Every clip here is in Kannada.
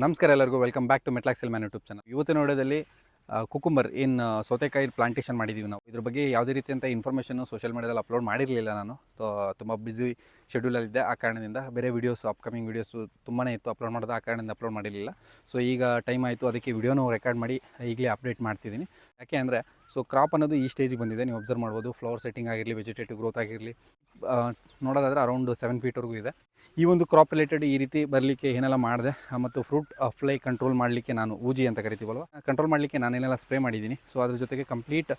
ನಮಸ್ಕಾರ ಎಲ್ಲರಿಗೂ ವೆಲ್ಕಮ್ ಬ್ಯಾಕ್ ಟು ಮೆಟ್ಲಾಕ್ಸೆಲ್ ಮ್ಯಾನ್ ಯೂಟ್ಯೂಬ್ ಚಾನಲ್. ಇವತ್ತಿನ ವಿಡಿಯೋದಲ್ಲಿ ಕುಕುಂಬರ್ ಸೌತೆಕಾಯಿ ಪ್ಲಾಂಟೇಷನ್ ಮಾಡಿದ್ದೀವಿ ನಾವು. ಇದ್ರ ಬಗ್ಗೆ ಯಾವುದೇ ರೀತಿಯಂಥ ಇನ್ಫಾರ್ಮೇಷನ್ನು ಸೋಷಿಯಲ್ ಮೀಡಿಯಾದಲ್ಲಿ ಅಪ್ಲೋಡ್ ಮಾಡಿರಲಿಲ್ಲ ನಾನು. ತುಂಬ ಬ್ಯುಸಿ ಶೆಡ್ಯೂಲಲ್ಲಿದ್ದೆ. ಆ ಕಾರಣದಿಂದ ಬೇರೆ ವೀಡಿಯೋಸ್ ಅಪ್ಕಮಿಂಗ್ ವೀಡಿಯೋಸು ತುಂಬಾ ಇತ್ತು ಅಪ್ಲೋಡ್ ಮಾಡೋದು, ಆ ಕಾರಣದಿಂದ ಅಪ್ಲೋಡ್ ಮಾಡಿರಲಿಲ್ಲ. ಸೊ ಈಗ ಟೈಮ್ ಆಯಿತು, ಅದಕ್ಕೆ ವಿಡಿಯೋನೂ ರೆಕಾರ್ಡ್ ಮಾಡಿ ಈಗಲೇ ಅಪ್ಡೇಟ್ ಮಾಡ್ತಿದ್ದೀನಿ. ಯಾಕೆ ಅಂದರೆ ಕ್ರಾಪ್ ಅನ್ನೋದು ಈ ಸ್ಟೇಜಿಗೆ ಬಂದಿದೆ. ನೀವು ಅಬ್ಸರ್ವ್ ಮಾಡ್ಬೋದು, ಫ್ಲವರ್ ಸೆಟ್ಟಿಂಗ್ ಆಗಿರಲಿ, ವೆಜಿಟೇಟಿವ್ ಗ್ರೋತ್ ಆಗಿರಲಿ, ನೋಡೋದಾದರೆ ಅರೌಂಡ್ 7 ಫೀಟ್ವರೆಗೂ ಇದೆ. ಈ ಒಂದು ಕ್ರಾಪ್ ರಿಲೇಟೆಡ್ ಈ ರೀತಿ ಬರಲಿಕ್ಕೆ ಏನೆಲ್ಲ ಮಾಡಿದೆ ಮತ್ತು ಫ್ರೂಟ್ ಫ್ಲೈ ಕಂಟ್ರೋಲ್ ಮಾಡಲಿಕ್ಕೆ ನಾನು ಊಜಿ ಅಂತ ಕರಿತೀವಲ್ವ, ಕಂಟ್ರೋಲ್ ಮಾಡಲಿಕ್ಕೆ ನಾನೇನೆಲ್ಲ ಸ್ಪ್ರೇ ಮಾಡಿದ್ದೀನಿ. ಸೊ ಅದ್ರ ಜೊತೆಗೆ ಕಂಪ್ಲೀಟ್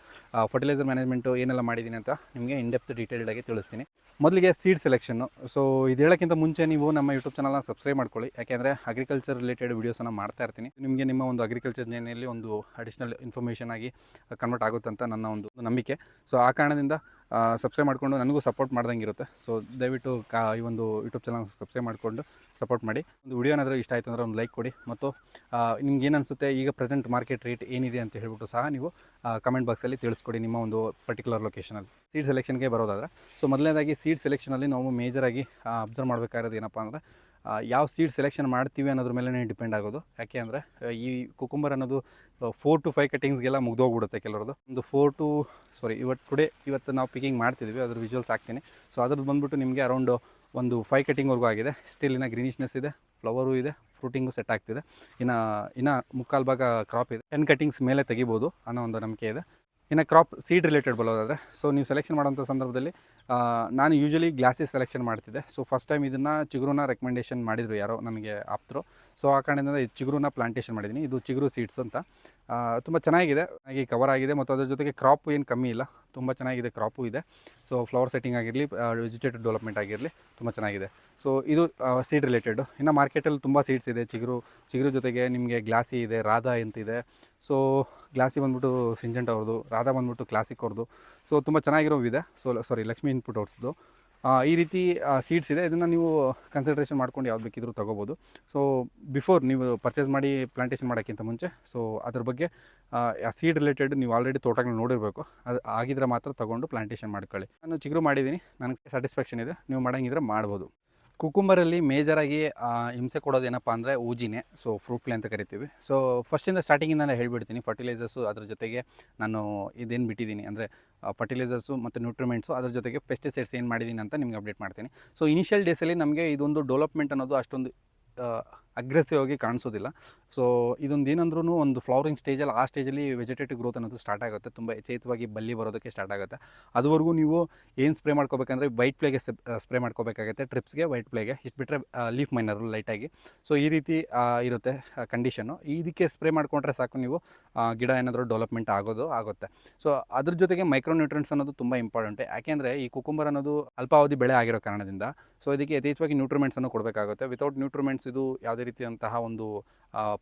ಫರ್ಟಿಲೈಸರ್ ಮ್ಯಾನೇಜ್ಮೆಂಟು ಏನೆಲ್ಲ ಮಾಡಿದ್ದೀನಿ ಅಂತ ನಿಮಗೆ ಇನ್ಡೆಪ್ತ್ ಡೀಟೇಲ್ಡಾಗಿ ತಿಳಿಸ್ತೀನಿ. ಮೊದಲಿಗೆ ಸೀಡ್ ಸೆಲೆಕ್ಷನ್ನು. ಸೊ ಇದು ಹೇಳೋಕ್ಕಿಂತ ಮುಂಚೆ ನೀವು ನಮ್ಮ ಯೂಟ್ಯೂಬ್ ಚಾನಲ್ನ ಸಬ್ಸ್ಕ್ರೈಬ್ ಮಾಡ್ಕೊಳ್ಳಿ. ಯಾಕೆಂದರೆ ಅಗ್ರಿಕಲ್ಚರ್ ರಿಲೇಟೆಡ್ ವೀಡಿಯೋಸನ್ನು ಮಾಡ್ತಾ ಇರ್ತೀನಿ. ನಿಮಗೆ ನಿಮ್ಮ ಒಂದು ಅಗ್ರಿಕಲ್ಚರ್ ಜರ್ನಿಯಲ್ಲಿ ಒಂದು ಅಡಿಷ್ನಲ್ ಇನ್ಫಾರ್ಮೇಷನ್ ಆಗಿ ಕನ್ವರ್ಟ್ ಆಗುತ್ತೆ ಅಂತ ನನ್ನ ಒಂದು ನಂಬಿಕೆ. ಸೊ ಆ ಕಾರಣದಿಂದ ಸಬ್ಸ್ಕ್ರೈಬ್ ಮಾಡಿಕೊಂಡು ನನಗೂ ಸಪೋರ್ಟ್ ಮಾಡ್ದಂಗೆ ಇರುತ್ತೆ. ಸೊ ದಯವಿಟ್ಟು ಈ ಒಂದು ಯೂಟ್ಯೂಬ್ ಚಾನಲ್ ಸಬ್ಸ್ಕ್ರೈಬ್ ಮಾಡಿಕೊಂಡು ಸಪೋರ್ಟ್ ಮಾಡಿ. ಒಂದು ವಿಡಿಯೋ ಏನಾದರೂ ಇಷ್ಟ ಆಯಿತು ಅಂದರೆ ಒಂದು ಲೈಕ್ ಕೊಡಿ. ಮತ್ತು ನಿಮ್ಗೆ ಏನು ಅನಿಸುತ್ತೆ, ಈಗ ಪ್ರೆಸೆಂಟ್ ಮಾರ್ಕೆಟ್ ರೇಟ್ ಏನಿದೆ ಅಂತ ಹೇಳ್ಬಿಟ್ಟು ಸಹ ನೀವು ಕಮೆಂಟ್ ಬಾಕ್ಸಲ್ಲಿ ತಿಳಿಸ್ಕೊಡಿ ನಿಮ್ಮ ಒಂದು ಪರ್ಟಿಕ್ಯುಲರ್ ಲೊಕೇಶನಲ್ಲಿ. ಸೀಡ್ ಸೆಲೆಕ್ಷನ್ಗೆ ಬರೋದಾದರೆ, ಸೊ ಮೊದಲನೇದಾಗಿ ಸೀಡ್ ಸೆಲೆಕ್ಷನಲ್ಲಿ ನಾವು ಮೇಜರಾಗಿ ಅಬ್ಸರ್ವ್ ಮಾಡಬೇಕಾಗಿರೋದು ಏನಪ್ಪ ಅಂದರೆ, ಯಾವ ಸೀಡ್ ಸೆಲೆಕ್ಷನ್ ಮಾಡ್ತೀವಿ ಅನ್ನೋದ್ರ ಮೇಲೆ ಡಿಪೆಂಡ್ ಆಗೋದು. ಯಾಕೆ ಅಂದರೆ ಈ ಕುಕುಂಬರ್ ಅನ್ನೋದು 4 to 5 ಕಟಿಂಗ್ಸ್ಗೆಲ್ಲ ಮುಗ್ದೋಗ್ಬಿಡುತ್ತೆ ಕೆಲವ್ರದ್ದು. ಇವತ್ತು ನಾವು ಪಿಕಿಂಗ್ ಮಾಡ್ತಿದ್ವಿ, ಅದ್ರ ವಿಜುವಲ್ಸ್ ಹಾಕ್ತೀನಿ. ಸೊ ಅದ್ರದ್ದು ಬಂದುಬಿಟ್ಟು ನಿಮಗೆ ಅರೌಂಡ್ ಒಂದು 5 ಕಟಿಂಗ್ವರೆಗೂ ಆಗಿದೆ. ಸ್ಟಿಲ್ ಇನ್ನು ಗ್ರೀನಿಶ್ನೆಸ್ ಇದೆ, ಫ್ಲವರು ಇದೆ, ಫ್ರೂಟಿಂಗು ಸೆಟ್ ಆಗ್ತಿದೆ. ಇನ್ನು ಮುಕ್ಕಾಲು ಭಾಗ ಕ್ರಾಪ್ ಇದೆ. 10 ಕಟಿಂಗ್ಸ್ ಮೇಲೆ ತೆಗಿಬೋದು ಅನ್ನೋ ಒಂದು ನಂಬಿಕೆ ಇದೆ. ಇನ್ನು ಕ್ರಾಪ್ ಸೀಡ್ ರಿಲೇಟೆಡ್ ಬರೋದಾದರೆ, ಸೊ ನೀವು ಸೆಲೆಕ್ಷನ್ ಮಾಡೋಂಥ ಸಂದರ್ಭದಲ್ಲಿ ನಾನು ಯೂಶ್ವಲಿ ಗ್ಲಾಸಸ್ ಸೆಲೆಕ್ಷನ್ ಮಾಡ್ತಿದ್ದೆ. ಸೊ ಫಸ್ಟ್ ಟೈಮ್ ಇದನ್ನು ಚಿಗುರುನ ರೆಕಮೆಂಡೇಷನ್ ಮಾಡಿದರು ಯಾರೋ ನನಗೆ ಆಪ್ತರು. ಸೊ ಆ ಕಾರಣದಿಂದ ಈ ಚಿಗುರುನ ಪ್ಲಾಂಟೇಷನ್ ಮಾಡಿದ್ದೀನಿ. ಇದು ಚಿಗುರು ಸೀಡ್ಸ್ ಅಂತ. ತುಂಬ ಚೆನ್ನಾಗಿದೆ, ಹಾಗೆ ಕವರ್ ಆಗಿದೆ. ಮತ್ತು ಅದ್ರ ಜೊತೆಗೆ ಕ್ರಾಪು ಏನು ಕಮ್ಮಿ ಇಲ್ಲ, ತುಂಬ ಚೆನ್ನಾಗಿದೆ, ಕ್ರಾಪು ಇದೆ. ಸೊ ಫ್ಲವರ್ ಸೆಟ್ಟಿಂಗ್ ಆಗಿರಲಿ, ವೆಜಿಟೇಟಿವ್ ಡೆವಲಪ್ಮೆಂಟ್ ಆಗಿರಲಿ, ತುಂಬ ಚೆನ್ನಾಗಿದೆ. ಸೊ ಇದು ಸೀಡ್ ರಿಲೇಟೆಡು. ಇನ್ನು ಮಾರ್ಕೆಟಲ್ಲಿ ತುಂಬ ಸೀಡ್ಸ್ ಇದೆ. ಚಿಗುರು ಜೊತೆಗೆ ನಿಮಗೆ ಗ್ಲಾಸಿ ಇದೆ, ರಾಧಾ ಅಂತಿದೆ. ಸೊ ಗ್ಲಾಸಿ ಬಂದ್ಬಿಟ್ಟು ಸಿಂಜೆಂಟ್ ಅವ್ರದ್ದು, ರಾಧಾ ಬಂದ್ಬಿಟ್ಟು ಕ್ಲಾಸಿಕ್ ಅವ್ರದ್ದು. ಸೊ ತುಂಬ ಚೆನ್ನಾಗಿರೋವಿದೆ. ಲಕ್ಷ್ಮಿ ಇನ್ಪುಟ್ ಅವ್ರದ್ದು. ಈ ರೀತಿ ಸೀಡ್ಸ್ ಇದೆ. ಇದನ್ನು ನೀವು ಕನ್ಸಿಡ್ರೇಷನ್ ಮಾಡ್ಕೊಂಡು ಯಾವ್ದು ಬೇಕಿದ್ರೂ ತೊಗೋಬೋದು. ಸೊ ಬಿಫೋರ್ ನೀವು ಪರ್ಚೇಸ್ ಮಾಡಿ ಪ್ಲಾಂಟೇಷನ್ ಮಾಡೋಕ್ಕಿಂತ ಮುಂಚೆ ಅದ್ರ ಬಗ್ಗೆ ಸೀಡ್ ರಿಲೇಟೆಡ್ ನೀವು ಆಲ್ರೆಡಿ ತೋಟಗಳು ನೋಡಿರಬೇಕು. ಅದು ಆಗಿದ್ರೆ ಮಾತ್ರ ತೊಗೊಂಡು ಪ್ಲಾಂಟೇಷನ್ ಮಾಡ್ಕೊಳ್ಳಿ. ನಾನು ಚಿಗುರು ಮಾಡಿದ್ದೀನಿ, ನನಗೆ ಸ್ಯಾಟಿಸ್ಫ್ಯಾಕ್ಷನ್ ಇದೆ. ನೀವು ಮಾಡೋಂಗಿದ್ರೆ ಮಾಡ್ಬೋದು. ಕುಕುಂಬರಲ್ಲಿ ಮೇಜರಾಗಿ ಹಿಂಸೆ ಕೊಡೋದು ಏನಪ್ಪ ಅಂದರೆ ಊಜಿನೇ. ಸೊ ಫ್ರೂಟ್ ಫ್ಲೈ ಅಂತ ಕರಿತೀವಿ. ಸೊ ಫಸ್ಟಿಂದ ಸ್ಟಾರ್ಟಿಂಗಿಂದ ಹೇಳ್ಬಿಡ್ತೀನಿ. ಫರ್ಟಿಲೈಸರ್ಸು ಅದ್ರ ಜೊತೆಗೆ ನಾನು ಇದೇನು ಬಿಟ್ಟಿದ್ದೀನಿ ಅಂದರೆ ಫರ್ಟಿಲೈಸರ್ಸು ಮತ್ತು ನ್ಯೂಟ್ರಿಮೆಂಟ್ಸು, ಅದ್ರ ಜೊತೆಗೆ ಪೆಸ್ಟಿಸೈಡ್ಸ್ ಏನು ಮಾಡಿದ್ದೀನಿ ಅಂತ ನಿಮ್ಗೆ ಅಪ್ಡೇಟ್ ಮಾಡ್ತೀನಿ. ಸೊ ಇನಿಷಿಯಲ್ ಡೇಸಲ್ಲಿ ನಮಗೆ ಇದೊಂದು ಡೆವಲಪ್ಮೆಂಟ್ ಅನ್ನೋದು ಅಷ್ಟೊಂದು ಅಗ್ರೆಸಿವ್ ಆಗಿ ಕಾಣಿಸೋದಿಲ್ಲ. ಸೊ ಇದೊಂದು ಏನಂದ್ರೂ ಒಂದು ಫ್ಲವರಿಂಗ್ ಸ್ಟೇಜಲ್ಲಿ, ಆ ಸ್ಟೇಜಲ್ಲಿ ವೆಜಿಟೇಟಿವ್ ಗ್ರೋತ್ ಅನ್ನೋದು ಸ್ಟಾರ್ಟ್ ಆಗುತ್ತೆ. ತುಂಬ ಎಚ್ಚೆತ್ತವಾಗಿ ಬಲ್ಲಿ ಬರೋದಕ್ಕೆ ಸ್ಟಾರ್ಟ್ ಆಗುತ್ತೆ. ಅದುವರೆಗೂ ನೀವು ಏನು ಸ್ಪ್ರೇ ಮಾಡ್ಕೋಬೇಕಂದ್ರೆ ವೈಟ್ ಫ್ಲೇಗೆ ಸ್ಪ್ರೇ ಮಾಡ್ಕೋಬೇಕಾಗುತ್ತೆ. ಟ್ರಿಪ್ಸ್ಗೆ, ವೈಟ್ ಫ್ಲೇಗೆ. ಇಷ್ಟು ಬಿಟ್ಟರೆ ಲೀಫ್ ಮೈನರು ಲೈಟಾಗಿ. ಸೊ ಈ ರೀತಿ ಇರುತ್ತೆ ಕಂಡೀಷನ್ನು. ಇದಕ್ಕೆ ಸ್ಪ್ರೇ ಮಾಡಿಕೊಂಡ್ರೆ ಸಾಕು, ನೀವು ಗಿಡ ಏನಾದರೂ ಡೆವಲಪ್ಮೆಂಟ್ ಆಗುತ್ತೆ. ಸೊ ಅದ್ರ ಜೊತೆಗೆ ಮೈಕ್ರೋನ್ಯೂಟ್ರಿಯೆಂಟ್ಸ್ ಅನ್ನೋದು ತುಂಬ ಇಂಪಾರ್ಟೆಂಟ್. ಯಾಕೆಂದರೆ ಈ ಕುಕುಂಬರ್ ಅನ್ನೋದು ಅಲ್ಪಾವಧಿ ಬೆಳೆ ಆಗಿರೋ ಕಾರಣದಿಂದ ಸೊ ಇದಕ್ಕೆ ಯಥೇಚ್ಛವಾಗಿ ನ್ಯೂಟ್ರಿಮೆಂಟ್ಸನ್ನು ಕೊಡಬೇಕಾಗುತ್ತೆ. ವಿತೌಟ್ ನ್ಯೂಟ್ರಿಮೆಂಟ್ಸ್ ಇದು ಯಾವುದೇ ರೀತಿಯಂತಹ ಒಂದು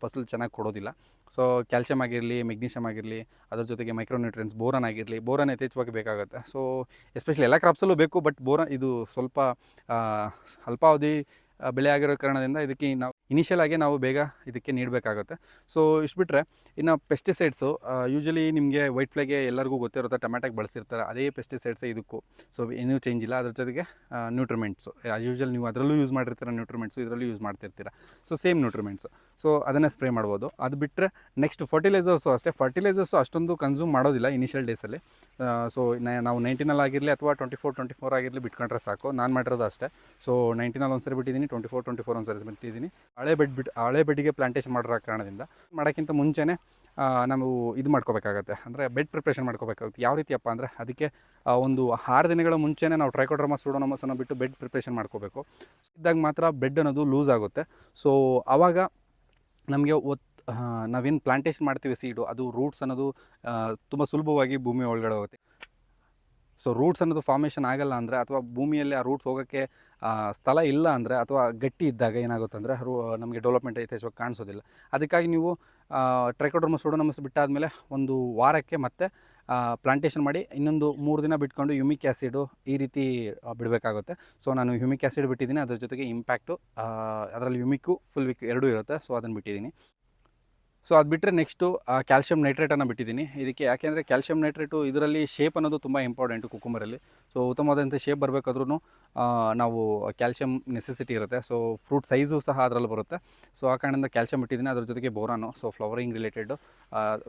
ಫಸಲು ಚೆನ್ನಾಗಿ ಕೊಡೋದಿಲ್ಲ. ಸೊ ಕ್ಯಾಲ್ಶಿಯಮ್ ಆಗಿರಲಿ, ಮೆಗ್ನೀಷಿಯಮ್ ಆಗಿರಲಿ, ಅದ್ರ ಜೊತೆಗೆ ಮೈಕ್ರೋನ್ಯೂಟ್ರಿಯೆಂಟ್ಸ್, ಬೋರನ್ ಆಗಿರಲಿ, ಬೋರನ್ ಯಥೇಚ್ಛವಾಗಿ ಬೇಕಾಗುತ್ತೆ. ಸೊ ಎಸ್ಪೆಷಲಿ ಎಲ್ಲ ಕ್ರಾಪ್ಸಲ್ಲೂ ಬೇಕು, ಬಟ್ ಬೋರನ್ ಇದು ಸ್ವಲ್ಪ ಅಲ್ಪಾವಧಿ ಬೆಳೆ ಆಗಿರೋ ಕಾರಣದಿಂದ ಇದಕ್ಕೆ ನಾವು ಇನಿಷಿಯಲ್ ಆಗಿ ನಾವು ಬೇಗ ಇದಕ್ಕೆ ನೀಡಬೇಕಾಗುತ್ತೆ. ಸೊ ಇಷ್ಟು ಬಿಟ್ಟರೆ ಇನ್ನು ಪೆಸ್ಟಿಸೈಡ್ಸು ಯೂಶ್ವಲಿ ನಿಮಗೆ ವೈಟ್ ಫ್ಲೈಗೆ ಎಲ್ಲರಿಗೂ ಗೊತ್ತಿರುತ್ತೆ, ಟೊಮ್ಯಾಟೋಗೆ ಬಳಸಿರ್ತಾರೆ. ಅದೇ ಪೆಸ್ಟಿಸೈಡ್ಸೇ ಇದಕ್ಕೂ. ಸೊ ಏನೂ ಚೇಂಜ್ ಇಲ್ಲ. ಅದ್ರ ಜೊತೆಗೆ ನ್ಯೂಟ್ರಿಮೆಂಟ್ಸು ಯೂಶ್ವಲ್ ನೀವು ಅದರಲ್ಲೂ ಯೂಸ್ ಮಾಡಿರ್ತೀರ, ನ್ಯೂಟ್ರಿಮೆಂಟ್ಸು ಇದರಲ್ಲೂ ಯೂಸ್ ಮಾಡ್ತಿರ್ತೀರ. So same ನ್ಯೂಟ್ರಿಮೆಂಟ್ಸು. ಸೊ ಅದನ್ನೇ ಸ್ಪ್ರೇ ಮಾಡ್ಬೋದು. ಅದು ಬಿಟ್ಟರೆ ನೆಕ್ಸ್ಟ್ ಫರ್ಟಿಲೈಸರ್ಸು ಅಷ್ಟೇ. ಫರ್ಟಿಲೈಸರ್ಸು ಅಷ್ಟೊಂದು ಕನ್ಸ್ಯೂಮ್ ಮಾಡೋದಿಲ್ಲ ಇನಿಷಿಯಲ್ ಡೇಸಲ್ಲಿ. ಸೊ ನಾವು 19 ಆಗಿರಲಿ ಅಥವಾ 24 ಆಗಿರಲಿ ಬಿಟ್ಕೊಂಡ್ರೆ ಸಾಕು. ನಾನು ಮಾಡಿರೋದು ಅಷ್ಟೇ. ಸೊ 19 ಒಂದ್ಸರಿ ಬಿಟ್ಟಿದ್ದೀನಿ, 24 ಒಂದ್ಸರಿ ಬಿಟ್ಟಿದ್ದೀನಿ. ಹಳೆ ಬೆಡ್ಡಿಗೆ ಪ್ಲಾಂಟೇಷನ್ ಮಾಡಿರೋ ಕಾರಣದಿಂದ ಮಾಡೋಕ್ಕಿಂತ ಮುಂಚೆನೇ ನಾವು ಇದು ಮಾಡ್ಕೋಬೇಕಾಗತ್ತೆ, ಅಂದರೆ ಬೆಡ್ ಪ್ರಿಪ್ರೇಷನ್ ಮಾಡ್ಕೋಬೇಕಾಗುತ್ತೆ. ಯಾವ ರೀತಿಯಪ್ಪ ಅಂದರೆ ಅದಕ್ಕೆ ಒಂದು 6 ದಿನಗಳ ಮುಂಚೆನೇ ನಾವು ಟ್ರೈಕೋಡರ್ಮಾ ಸೂಡೋಮೋನಾಸನ್ನು ಬಿಟ್ಟು ಬೆಡ್ ಪ್ರಿಪ್ರೇಷನ್ ಮಾಡ್ಕೋಬೇಕು. ಇದ್ದಾಗ ಮಾತ್ರ ಬೆಡ್ ಅನ್ನೋದು ಲೂಸ್ ಆಗುತ್ತೆ. ಸೊ ಆವಾಗ ನಮಗೆ ನಾವೇನು ಪ್ಲಾಂಟೇಷನ್ ಮಾಡ್ತೀವಿ ಸೀಡು, ಅದು ರೂಟ್ಸ್ ಅನ್ನೋದು ತುಂಬ ಸುಲಭವಾಗಿ ಭೂಮಿ ಒಳಗಡೆ ಹೋಗುತ್ತೆ. ಸೊ ರೂಟ್ಸ್ ಅನ್ನೋದು ಫಾರ್ಮೇಷನ್ ಆಗಲ್ಲ ಅಂದರೆ, ಅಥವಾ ಭೂಮಿಯಲ್ಲಿ ಆ ರೂಟ್ಸ್ ಹೋಗೋಕ್ಕೆ ಸ್ಥಳ ಇಲ್ಲ ಅಂದರೆ, ಅಥವಾ ಗಟ್ಟಿ ಇದ್ದಾಗ ಏನಾಗುತ್ತೆ ಅಂದರೆ ನಮಗೆ ಡೆವಲಪ್ಮೆಂಟ್ ಯಥೇಚ್ಛವಾಗಿ ಕಾಣಿಸೋದಿಲ್ಲ. ಅದಕ್ಕಾಗಿ ನೀವು ಟ್ರೈಕೋಡರ್ಮಾ ಸೂಡೋಮೋನಾಸ್ ಬಿಟ್ಟಾದಮೇಲೆ ಒಂದು ವಾರಕ್ಕೆ ಮತ್ತೆ ಪ್ಲಾಂಟೇಷನ್ ಮಾಡಿ ಇನ್ನೊಂದು 3 ದಿನ ಬಿಟ್ಕೊಂಡು ಹ್ಯೂಮಿಕ್ ಆ್ಯಸಿಡು ಈ ರೀತಿ ಬಿಡಬೇಕಾಗುತ್ತೆ. ಸೊ ನಾನು ಹ್ಯೂಮಿಕ್ ಆ್ಯಸಿಡ್ ಬಿಟ್ಟಿದ್ದೀನಿ. ಅದ್ರ ಜೊತೆಗೆ ಇಂಪ್ಯಾಕ್ಟು ಅದರಲ್ಲಿ ಹ್ಯೂಮಿಕ್ಕು ಫುಲ್ ವಿಕ್ ಎರಡೂ ಇರುತ್ತೆ. ಸೊ ಅದನ್ನು ಬಿಟ್ಟಿದ್ದೀನಿ. ಸೊ ಅದು ಬಿಟ್ಟರೆ ನೆಕ್ಸ್ಟು ಕ್ಯಾಲ್ಶಿಯಂ ನೈಟ್ರೇಟನ್ನು ಬಿಟ್ಟಿದ್ದೀನಿ. ಇದಕ್ಕೆ ಯಾಕೆಂದರೆ ಕ್ಯಾಲ್ಶಿಯಂ ನೈಟ್ರೇಟು ಇದರಲ್ಲಿ ಶೇಪ್ ಅನ್ನೋದು ತುಂಬ ಇಂಪಾರ್ಟೆಂಟು ಕುಕುಂಬರಲ್ಲಿ. ಸೊ ಉತ್ತಮವಾದಂಥ ಶೇಪ್ ಬರಬೇಕಾದ್ರೂ ನಾವು ಕ್ಯಾಲ್ಶಿಯಂ ನೆಸೆಸಿಟಿ ಇರುತ್ತೆ. ಸೊ ಫ್ರೂಟ್ ಸೈಜು ಸಹ ಅದರಲ್ಲಿ ಬರುತ್ತೆ. ಸೊ ಆ ಕಾರಣದಿಂದ ಕ್ಯಾಲ್ಶಿಯಂ ಇಟ್ಟಿದ್ದೀನಿ. ಅದ್ರ ಜೊತೆಗೆ ಬೋರಾನು, ಸೊ ಫ್ಲವರಿಂಗ್ ರಿಲೇಟೆಡು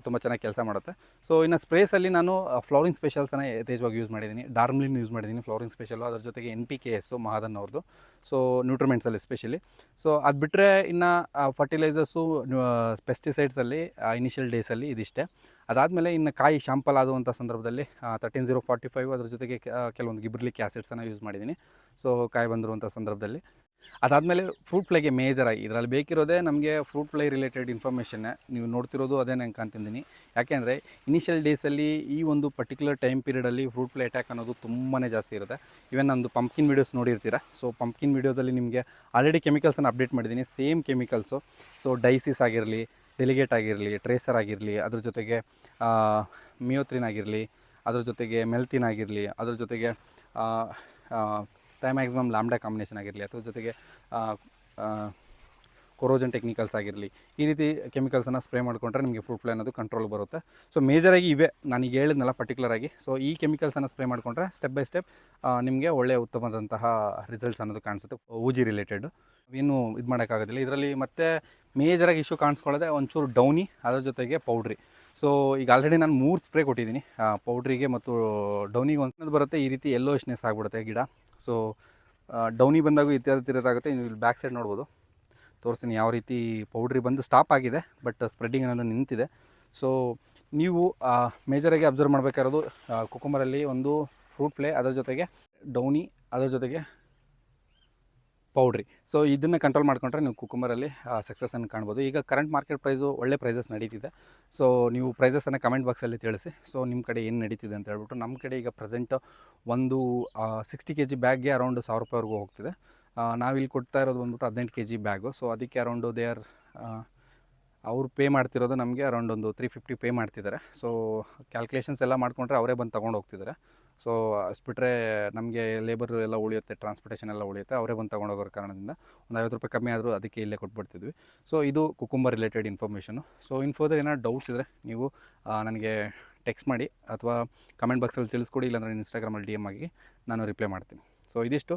ತುಂಬ ಚೆನ್ನಾಗಿ ಕೆಲಸ ಮಾಡುತ್ತೆ. ಸೊ ಇನ್ನು ಸ್ಪ್ರೇಸಲ್ಲಿ ನಾನು ಫ್ಲವರಿಂಗ್ ಸ್ಪೆಷಲ್ಸನ್ನು ಯಥೇಚ್ಛವಾಗಿ ಯೂಸ್ ಮಾಡಿದ್ದೀನಿ. ಡಾರ್ಮ್ಲಿನ್ ಯೂಸ್ ಮಾಡಿದ್ದೀನಿ ಫ್ಲವರಿಂಗ್ ಸ್ಪೆಷಲು. ಅದ್ರ ಜೊತೆಗೆ NPKS ಮಹಾದನ್ ಅವ್ರದ್ದು, ಸೊ ನ್ಯೂಟ್ರಿಮೆಂಟ್ಸಲ್ಲಿ ಎಸ್ಪೆಷಲಿ. ಸೊ ಅದು ಬಿಟ್ಟರೆ ಇನ್ನು ಫರ್ಟಿಲೈಸರ್ಸು, ಪೆಸ್ಟಿಸೈಡ್ಸಲ್ಲಿ ಇನಿಷಿಯಲ್ ಡೇಸಲ್ಲಿ ಇದಿಷ್ಟೇ. ಅದಾದಮೇಲೆ ಇನ್ನು ಕಾಯಿ ಶಾಂಪಲ್ ಆಗುವಂಥ ಸಂದರ್ಭದಲ್ಲಿ 13-0-45 ಅದ್ರ ಜೊತೆಗೆ ಕೆಲವೊಂದು ಗಿಬ್ರಿಲಿಕ್ ಆ್ಯಸಿಡ್ಸನ್ನು ಯೂಸ್ ಮಾಡಿದ್ದೀನಿ. ಸೊ ಕಾಯಿ ಬಂದಿರುವಂಥ ಸಂದರ್ಭದಲ್ಲಿ ಅದಾದಮೇಲೆ ಫ್ರೂಟ್ ಫ್ಲೈಗೆ ಮೇಜರಾಗಿ ಇದರಲ್ಲಿ ಬೇಕಿರೋದೇ ನಮಗೆ ಫ್ರೂಟ್ ಫ್ಲೈ ರಿಲೇಟೆಡ್ ಇನ್ಫಾರ್ಮೇಷನ್ನೇ ನೀವು ನೋಡ್ತಿರೋದು. ಅದೇ ನಾನು ಕಾಣ್ತಿದ್ದೀನಿ. ಯಾಕೆಂದರೆ ಇನಿಷಿಯಲ್ ಡೇಸಲ್ಲಿ ಈ ಒಂದು ಪರ್ಟಿಕ್ಯುಲರ್ ಟೈಮ್ ಪೀರಿಯಡಲ್ಲಿ ಫ್ರೂಟ್ ಫ್ಲೈ ಅಟ್ಯಾಕ್ ಅನ್ನೋದು ತುಂಬಾ ಜಾಸ್ತಿ ಇರುತ್ತೆ. ಈವನ್ ನಂದು ಪಂಪ್ಕಿನ್ ವೀಡಿಯೋಸ್ ನೋಡಿರ್ತೀರ. ಸೊ ಪಂಪ್ಕಿನ್ ವೀಡಿಯೋದಲ್ಲಿ ನಿಮಗೆ ಆಲ್ರೆಡಿ ಕೆಮಿಕಲ್ಸನ್ನು ಅಪ್ಡೇಟ್ ಮಾಡಿದ್ದೀನಿ. ಸೇಮ್ ಕೆಮಿಕಲ್ಸು, ಸೊ ಡೈಸಿಸ್ ಆಗಿರಲಿ, ಡೆಲಿಗೇಟ್ ಆಗಿರಲಿ, ಟ್ರೇಸರ್ ಆಗಿರಲಿ, ಅದ್ರ ಜೊತೆಗೆ ಮಿಯೋತ್ರಿನ್ ಆಗಿರಲಿ, ಅದ್ರ ಜೊತೆಗೆ ಮೆಲ್ತಿನ್ ಆಗಿರಲಿ, ಅದ್ರ ಜೊತೆಗೆ ಥೈಮ್ಯಾಕ್ಸಿಮಮ್ ಲ್ಯಾಂಬ್ಡಾ ಕಾಂಬಿನೇಷನ್ ಆಗಿರಲಿ, ಅದ್ರ ಜೊತೆಗೆ ಕೊರೋಜನ್ ಟೆಕ್ನಿಕಲ್ಸ್ ಆಗಿರಲಿ, ಈ ರೀತಿ ಕೆಮಿಕಲ್ಸನ್ನು ಸ್ಪ್ರೇ ಮಾಡಿಕೊಂಡ್ರೆ ನಿಮಗೆ ಫ್ರೂಟ್ ಫ್ಲೈ ಅನ್ನೋದು ಕಂಟ್ರೋಲ್ ಬರುತ್ತೆ. ಸೊ ಮೇಜರಾಗಿ ಇವೆ ನಾನೀಗ ಹೇಳಿದ್ನಲ್ಲ ಪರ್ಟಿಕ್ಯುಲರಾಗಿ. ಸೊ ಈ ಕೆಮಿಕಲ್ಸನ್ನು ಸ್ಪ್ರೇ ಮಾಡಿಕೊಂಡ್ರೆ ಸ್ಟೆಪ್ ಬೈ ಸ್ಟೆಪ್ ನಿಮಗೆ ಒಳ್ಳೆಯ ಉತ್ತಮವಾದಂತಹ ರಿಸಲ್ಟ್ಸ್ ಅನ್ನೋದು ಕಾಣಿಸುತ್ತೆ. ಊಜಿ ರಿಲೇಟೆಡು ಏನು ಇದು ಮಾಡೋಕ್ಕಾಗೋದಿಲ್ಲ ಇದರಲ್ಲಿ. ಮತ್ತು ಮೇಜರಾಗಿ ಇಶ್ಯೂ ಕಾಣಿಸ್ಕೊಳ್ಳೋದೆ ಒಂಚೂರು ಡೌನಿ, ಅದ್ರ ಜೊತೆಗೆ ಪೌಡ್ರಿ. ಸೊ ಈಗ ಆಲ್ರೆಡಿ ನಾನು 3 ಸ್ಪ್ರೇ ಕೊಟ್ಟಿದ್ದೀನಿ, ಪೌಡ್ರಿಗೆ ಮತ್ತು ಡೌನಿಗೆ. ಒಂದು ಬರುತ್ತೆ ಈ ರೀತಿ ಯೆಲ್ಲೋಯಿಶ್ನೆಸ್ ಆಗಿಬಿಡುತ್ತೆ ಗಿಡ. ಸೊ ಡೌನಿ ಬಂದಾಗೂ ಇತ್ಯಾಗುತ್ತೆ. ನೀವು ಇಲ್ಲಿ ಬ್ಯಾಕ್ ಸೈಡ್ ನೋಡ್ಬೋದು, ತೋರಿಸ್ತೀನಿ ಯಾವ ರೀತಿ ಪೌಡ್ರಿ ಬಂದು ಸ್ಟಾಪ್ ಆಗಿದೆ, ಬಟ್ ಸ್ಪ್ರೆಡ್ಡಿಂಗ್ ಅನ್ನೋದು ನಿಂತಿದೆ. ಸೊ ನೀವು ಮೇಜರಾಗಿ ಅಬ್ಸರ್ವ್ ಮಾಡಬೇಕಾಗಿರೋದು ಕುಕುಂಬರಲ್ಲಿ ಒಂದು ಫ್ರೂಟ್ ಫ್ಲೈ, ಅದರ ಜೊತೆಗೆ ಡೌನಿ, ಅದರ ಜೊತೆಗೆ ಪೌಡ್ರಿ. ಸೊ ಇದನ್ನು ಕಂಟ್ರೋಲ್ ಮಾಡ್ಕೊಂಡ್ರೆ ನೀವು ಕುಕುಂಬರಲ್ಲಿ ಸಕ್ಸಸ್ಸನ್ನು ಕಾಣ್ಬೋದು. ಈಗ ಕರೆಂಟ್ ಮಾರ್ಕೆಟ್ ಪ್ರೈಸು ಒಳ್ಳೆ ಪ್ರೈಸಸ್ ನಡೀತಿದೆ. ಸೊ ನೀವು ಪ್ರೈಸಸನ್ನು ಕಮೆಂಟ್ ಬಾಕ್ಸಲ್ಲಿ ತಿಳಿಸಿ. ಸೊ ನಿಮ್ಮ ಕಡೆ ಏನು ನಡೀತಿದೆ ಅಂತ ಹೇಳ್ಬಿಟ್ಟು. ನಮ್ಮ ಕಡೆ ಈಗ ಪ್ರೆಸೆಂಟ್ ಒಂದು 60 kg ಬ್ಯಾಗ್ಗೆ ಅರೌಂಡ್ 1000 ರೂಪಾಯಿವರೆಗೂ ಹೋಗ್ತಿದೆ. ನಾವಿಲ್ಲಿ ಕೊಡ್ತಾ ಇರೋದು ಬಂದ್ಬಿಟ್ಟು 18 kg ಬ್ಯಾಗು. ಸೊ ಅದಕ್ಕೆ ಅರೌಂಡು ಅವ್ರು ಪೇ ಮಾಡ್ತಿರೋದು ನಮಗೆ ಅರೌಂಡ್ ಒಂದು 350 ಪೇ ಮಾಡ್ತಿದ್ದಾರೆ. ಸೊ ಕ್ಯಾಲ್ಕುಲೇಷನ್ಸ್ ಎಲ್ಲ ಮಾಡಿಕೊಂಡ್ರೆ ಅವರೇ ಬಂದು ತೊಗೊಂಡು ಹೋಗ್ತಿದ್ದಾರೆ. ಸೊ ಅಷ್ಟು ಬಿಟ್ಟರೆ ನಮಗೆ ಲೇಬರ್ ಎಲ್ಲ ಉಳಿಯುತ್ತೆ, ಟ್ರಾನ್ಸ್ಪೋರ್ಟೇಷನ್ ಎಲ್ಲ ಉಳಿಯುತ್ತೆ. ಅವರೇ ಬಂದು ತೊಗೊಂಡೋಗೋರ ಕಾರಣದಿಂದ ಒಂದು 50 ರೂಪಾಯಿ ಕಮ್ಮಿ ಆದರೂ ಅದಕ್ಕೆ ಇಲ್ಲೇ ಕೊಟ್ಬಿಡ್ತಿದ್ವಿ. ಸೊ ಇದು cucumber related information. So further ಏನಾದ್ರು ಡೌಟ್ಸ್ ಇದ್ದರೆ ನೀವು ನನಗೆ ಟೆಕ್ಸ್ಟ್ ಮಾಡಿ ಅಥವಾ ಕಮೆಂಟ್ ಬಾಕ್ಸಲ್ಲಿ ತಿಳಿಸ್ಕೊಡಿ, ಇಲ್ಲಾಂದರೆ ಇನ್ಸ್ಟಾಗ್ರಾಮಲ್ಲಿ DM ಆಗಿ ನಾನು ರಿಪ್ಲೈ ಮಾಡ್ತೀನಿ. ಸೊ ಇದಿಷ್ಟು.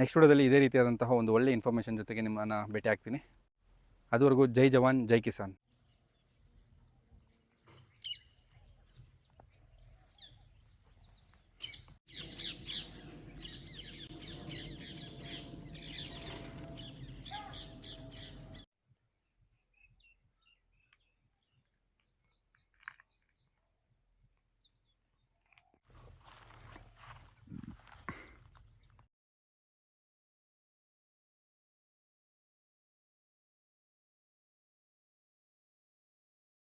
ನೆಕ್ಸ್ಟ್ ವಿಡಿಯೋದಲ್ಲಿ ಇದೇ ರೀತಿಯಾದಂತಹ ಒಂದು ಒಳ್ಳೆ ಇನ್ಫಾರ್ಮೇಷನ್ ಜೊತೆಗೆ ನಿಮ್ಮನ್ನು ಭೇಟಿ ಆಗ್ತೀನಿ. ಅದುವರೆಗೂ ಜೈ ಜವಾನ್ ಜೈ ಕಿಸಾನ್.